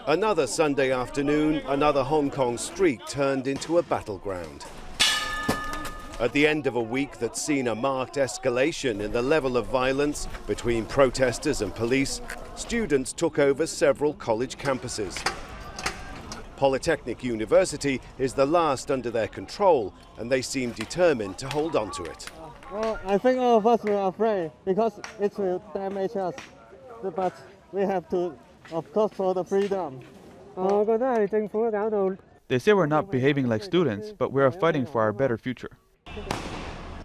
Another Sunday afternoon, another Hong Kong street turned into a battleground. At the end of a week that's seen a marked escalation in the level of violence between protesters and police, students took over several college campuses. Polytechnic University is the last under their control, and they seem determined to hold on to it. Well, I think all of us were afraid because it will damage us, but we have to, of course, for the freedom. They say we're not behaving like students, but we are fighting for our better future.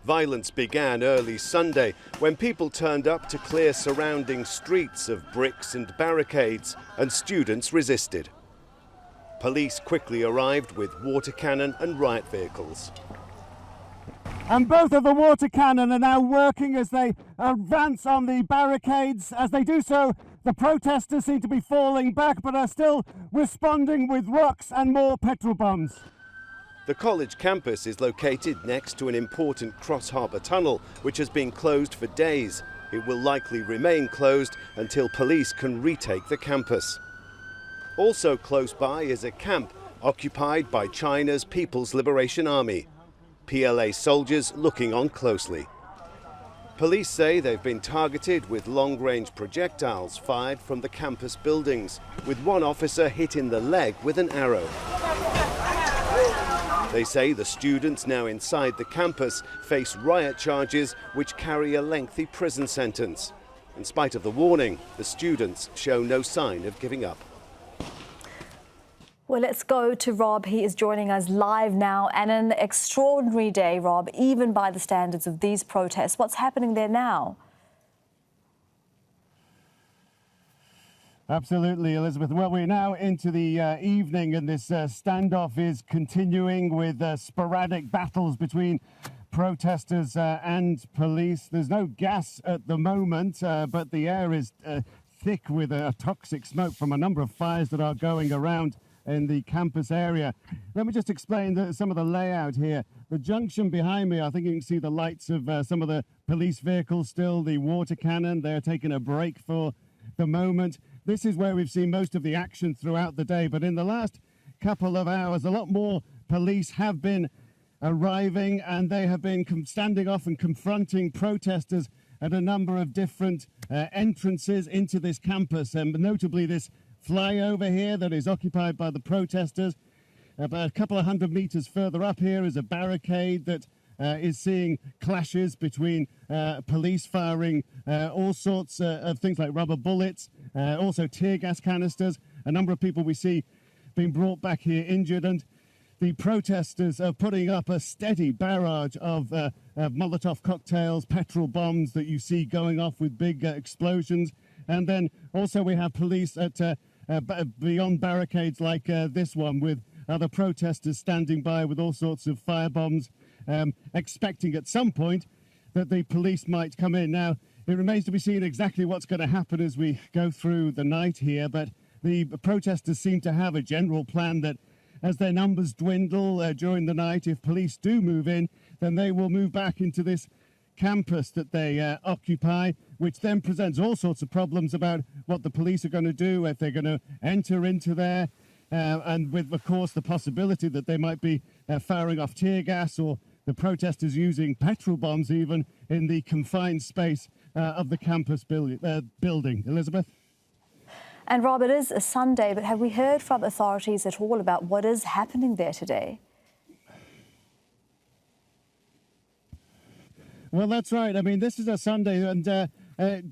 Violence began early Sunday when people turned up to clear surrounding streets of bricks and barricades, and students resisted. Police quickly arrived with water cannon and riot vehicles. And both of the water cannon are now working as they advance on the barricades. As they do so, the protesters seem to be falling back, but are still responding with rocks and more petrol bombs. The college campus is located next to an important Cross-Harbour Tunnel, which has been closed for days. It will likely remain closed until police can retake the campus. Also close by is a camp occupied by China's People's Liberation Army. PLA soldiers looking on closely. Police say they've been targeted with long-range projectiles fired from the campus buildings, with one officer hit in the leg with an arrow. They say the students now inside the campus face riot charges which carry a lengthy prison sentence. In spite of the warning, the students show no sign of giving up. Well, let's go to Rob. He is joining us live now, and an extraordinary day, Rob, even by the standards of these protests. What's happening there now? Absolutely, Elizabeth. Well, we're now into the evening, and this standoff is continuing with sporadic battles between protesters and police. There's no gas at the moment, but the air is thick with toxic smoke from a number of fires that are going around in the campus area. Let me just explain some of the layout here. The junction behind me, I think you can see the lights of some of the police vehicles still, the water cannon. They're taking a break for the moment. This is where we've seen most of the action throughout the day, but in the last couple of hours, a lot more police have been arriving, and they have been standing off and confronting protesters at a number of different entrances into this campus, and notably this flyover here that is occupied by the protesters. About a couple of 100 meters further up here is a barricade that is seeing clashes between police firing all sorts of things like rubber bullets, also tear gas canisters. A number of people we see being brought back here injured, and the protesters are putting up a steady barrage of Molotov cocktails, petrol bombs that you see going off with big explosions. And then also we have police at beyond barricades like this one, with other protesters standing by with all sorts of fire bombs, expecting at some point that the police might come in. Now, it remains to be seen exactly what's going to happen as we go through the night here, but the protesters seem to have a general plan that as their numbers dwindle during the night, if police do move in, then they will move back into this campus that they occupy, which then presents all sorts of problems about what the police are going to do, if they're going to enter into there, and with, of course, the possibility that they might be firing off tear gas, or the protesters using petrol bombs even in the confined space of the campus building. Elizabeth? And Rob, it is a Sunday, but have we heard from authorities at all about what is happening there today? Well, that's right. I mean, this is a Sunday, and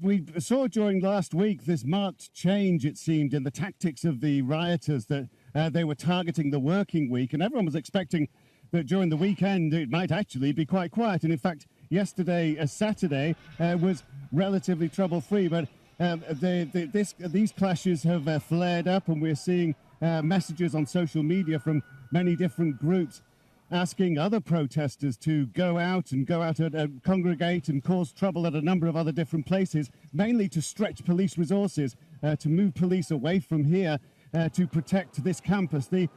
we saw during last week this marked change, it seemed, in the tactics of the rioters, that they were targeting the working week, and everyone was expecting that during the weekend it might actually be quite quiet. And in fact, yesterday, Saturday, was relatively trouble-free, but these clashes have flared up, and we're seeing messages on social media from many different groups asking other protesters to go out and congregate and cause trouble at a number of other different places, mainly to stretch police resources, to move police away from here to protect this campus. The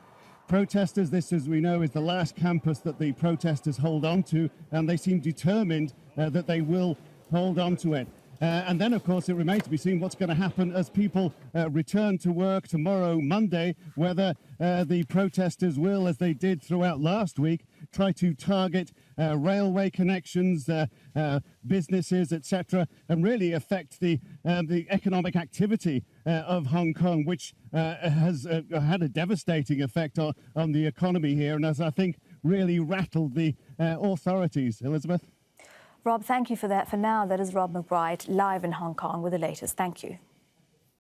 protesters, this, as we know, is the last campus that the protesters hold on to, and they seem determined that they will hold on to it. And then, of course, it remains to be seen what's going to happen as people return to work tomorrow, Monday, whether the protesters will, as they did throughout last week, try to target railway connections, businesses, etc., and really affect the economic activity of Hong Kong, which has had a devastating effect on the economy here, and as I think really rattled the authorities. Elizabeth? Rob, thank you for that. For now, that is Rob McBride live in Hong Kong with the latest. Thank you.